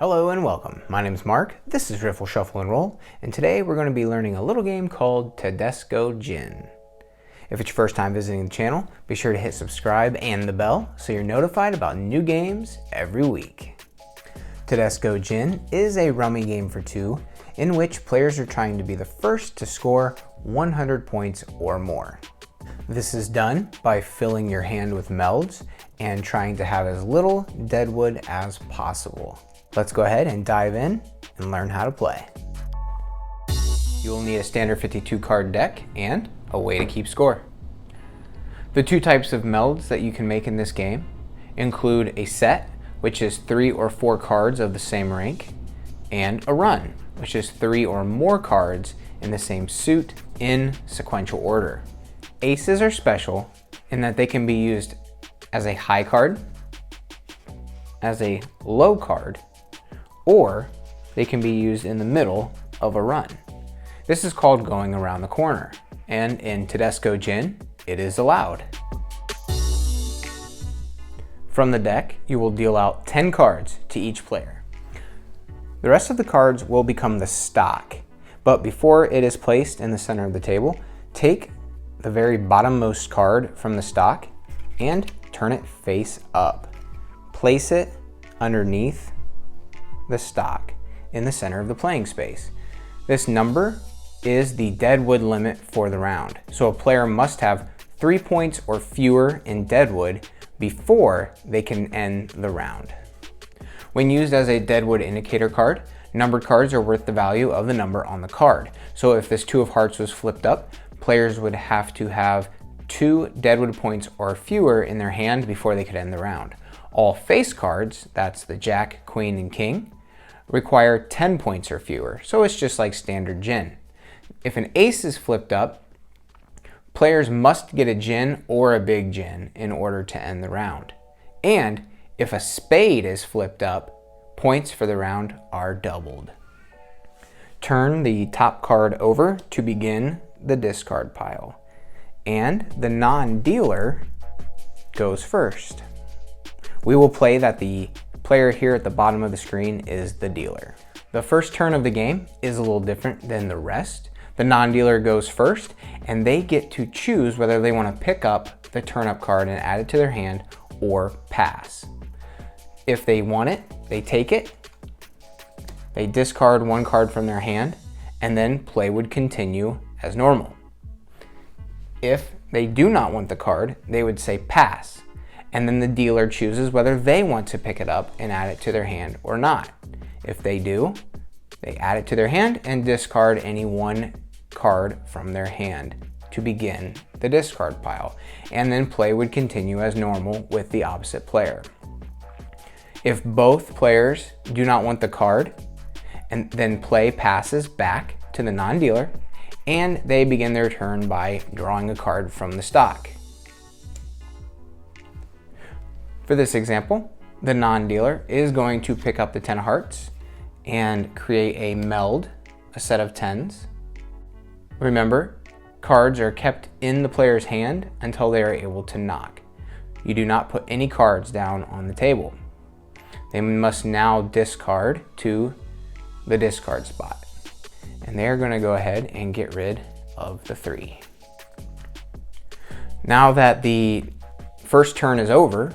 Hello and welcome. My name is Mark, this is Riffle Shuffle and Roll, and today we're going to be learning a little game called Tedesco Gin. If it's your first time visiting the channel, be sure to hit subscribe and the bell so you're notified about new games every week. Tedesco Gin is a rummy game for two in which players are trying to be the first to score 100 points or more. This is done by filling your hand with melds and trying to have as little deadwood as possible. Let's go ahead and dive in and learn how to play. You will need a standard 52 card deck and a way to keep score. The two types of melds that you can make in this game include a set, which is 3 or 4 cards of the same rank, and a run, which is 3 or more cards in the same suit in sequential order. Aces are special in that they can be used as a high card, as a low card, or they can be used in the middle of a run. This is called going around the corner, and in Tedesco Gin, it is allowed. From the deck, you will deal out 10 cards to each player. The rest of the cards will become the stock, but before it is placed in the center of the table, take the very bottommost card from the stock and turn it face up. Place it underneath the stock in the center of the playing space. This number is the deadwood limit for the round, so a player must have 3 points or fewer in deadwood before they can end the round. When used as a deadwood indicator card, numbered cards are worth the value of the number on the card. So if this 2 of hearts was flipped up, players would have to have 2 deadwood points or fewer in their hand before they could end the round. All face cards, that's the jack, queen, and king, require 10 points or fewer, so it's just like standard gin. If an ace is flipped up, players must get a gin or a big gin in order to end the round. And if a spade is flipped up, points for the round are doubled. Turn the top card over to begin the discard pile, and the non-dealer goes first. We will play that the player here at the bottom of the screen is the dealer. The first turn of the game is a little different than the rest. The non-dealer goes first, and they get to choose whether they want to pick up the turn-up card and add it to their hand or pass. If they want it, they take it, they discard 1 card from their hand, and then play would continue as normal. If they do not want the card, they would say pass, and then the dealer chooses whether they want to pick it up and add it to their hand or not. If they do, they add it to their hand and discard any 1 card from their hand to begin the discard pile, and then play would continue as normal with the opposite player. If both players do not want the card, and then play passes back to the non-dealer, and they begin their turn by drawing a card from the stock. For this example, the non-dealer is going to pick up the 10 of hearts and create a meld, a set of 10s. Remember, cards are kept in the player's hand until they are able to knock. You do not put any cards down on the table. They must now discard to the discard spot, and they are going to go ahead and get rid of the 3. Now that the first turn is over,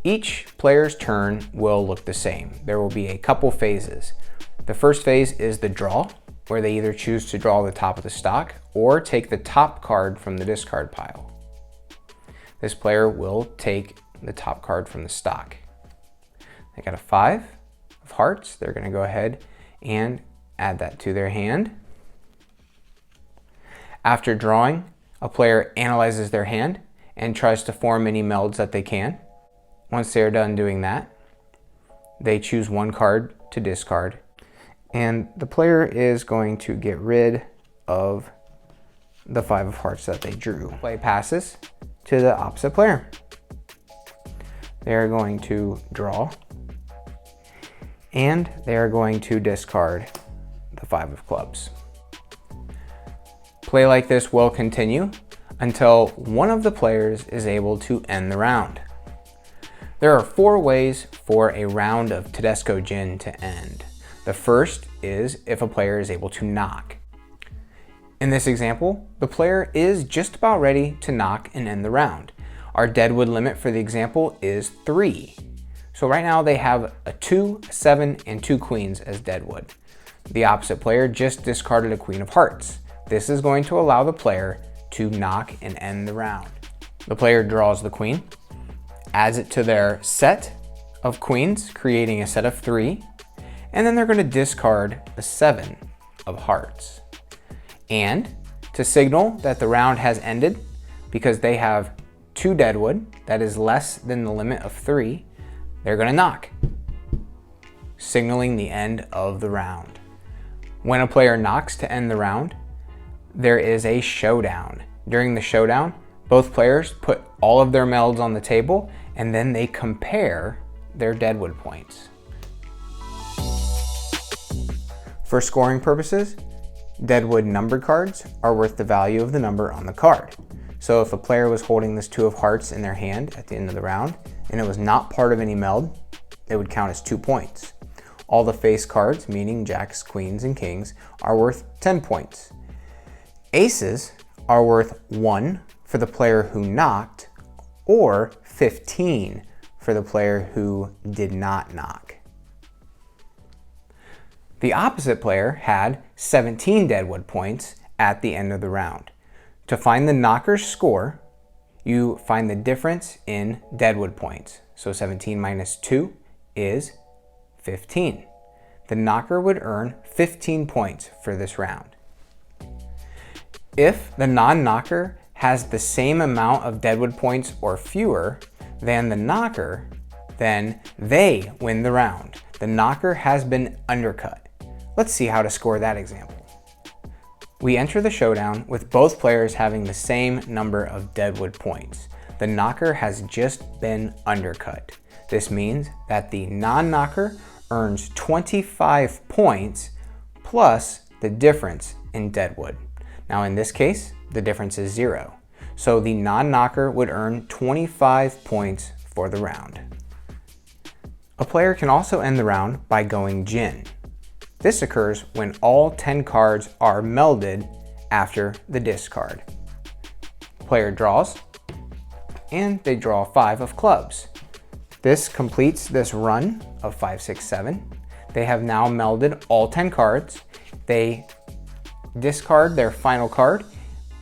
each player's turn will look the same. There will be a couple phases. The first phase is the draw, where they either choose to draw the top of the stock or take the top card from the discard pile. This player will take the top card from the stock. They got a 5 of hearts. They're going to go ahead and add that to their hand. After drawing, a player analyzes their hand and tries to form any melds that they can. Once they're done doing that, they choose 1 card to discard, and the player is going to get rid of the 5 of hearts that they drew. Play passes to the opposite player. They're going to draw, and they're going to discard the 5 of clubs. Play like this will continue until one of the players is able to end the round. There are 4 ways for a round of Tedesco Gin to end. The first is if a player is able to knock. In this example, the player is just about ready to knock and end the round. Our deadwood limit for the example is 3. So right now they have a 2, a 7, and 2 queens as deadwood. The opposite player just discarded a queen of hearts. This is going to allow the player to knock and end the round. The player draws the queen, adds it to their set of queens, creating a set of 3, and then they're going to discard a 7 of hearts. And to signal that the round has ended, because they have 2 deadwood, that is less than the limit of 3, they're going to knock, signaling the end of the round. When a player knocks to end the round, there is a showdown. During the showdown, both players put all of their melds on the table and then they compare their deadwood points. For scoring purposes, deadwood numbered cards are worth the value of the number on the card. So if a player was holding this 2 of hearts in their hand at the end of the round and it was not part of any meld, it would count as 2 points. All the face cards, meaning jacks, queens, and kings, are worth 10 points. Aces are worth 1 for the player who knocked, or 15 for the player who did not knock. The opposite player had 17 deadwood points at the end of the round. To find the knocker's score, you find the difference in deadwood points. So 17 minus 2 is 15. The knocker would earn 15 points for this round. If the non-knocker has the same amount of deadwood points or fewer than the knocker, then they win the round. The knocker has been undercut. Let's see how to score that example. We enter the showdown with both players having the same number of deadwood points. The knocker has just been undercut. This means that the non-knocker earns 25 points plus the difference in deadwood. Now in this case, the difference is 0. So the non-knocker would earn 25 points for the round. A player can also end the round by going gin. This occurs when all 10 cards are melded after the discard. Player draws, and they draw 5 of clubs. This completes this run of 5, 6, 7. They have now melded all 10 cards. They discard their final card,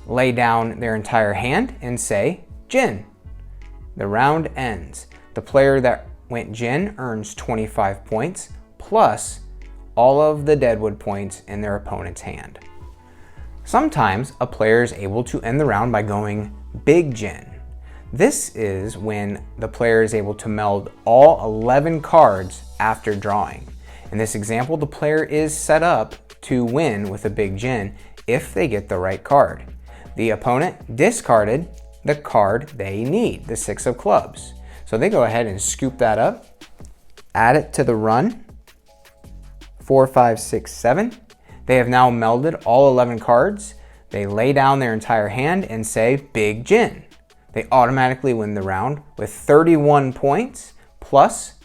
lay down their entire hand, and say, gin. The round ends. The player that went gin earns 25 points, plus all of the deadwood points in their opponent's hand. Sometimes a player is able to end the round by going big gin. This is when the player is able to meld all 11 cards after drawing. In this example, the player is set up to win with a big gin if they get the right card. The opponent discarded the card they need, the 6 of clubs. So they go ahead and scoop that up, add it to the run, 4, 5, 6, 7. They have now melded all 11 cards. They lay down their entire hand and say big gin. They automatically win the round with 31 points plus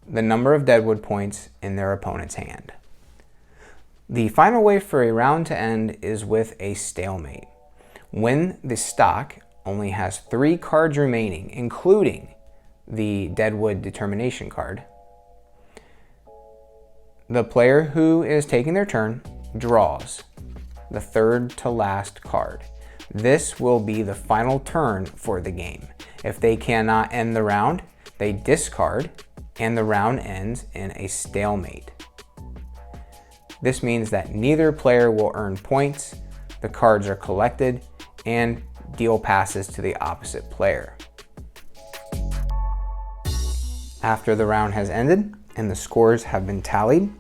the number of deadwood points in their opponent's hand. The final way for a round to end is with a stalemate. When the stock only has 3 cards remaining, including the deadwood determination card, the player who is taking their turn draws the 3rd to last card. This will be the final turn for the game. If they cannot end the round, they discard and the round ends in a stalemate. This means that neither player will earn points, the cards are collected, and deal passes to the opposite player. After the round has ended and the scores have been tallied,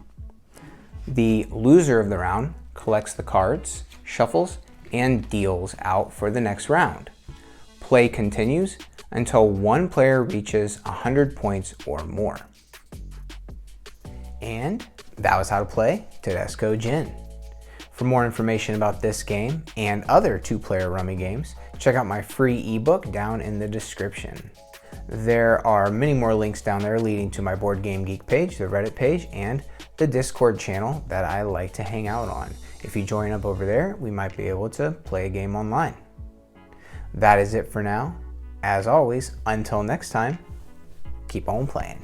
the loser of the round collects the cards, shuffles, and deals out for the next round. Play continues until one player reaches 100 points or more. And that was how to play Tedesco Gin. For more information about this game and other 2-player rummy games, check out my free ebook down in the description. There are many more links down there leading to my Board Game Geek page, the Reddit page, and the Discord channel that I like to hang out on. If you join up over there, we might be able to play a game online. That is it for now. As always, until next time, keep on playing.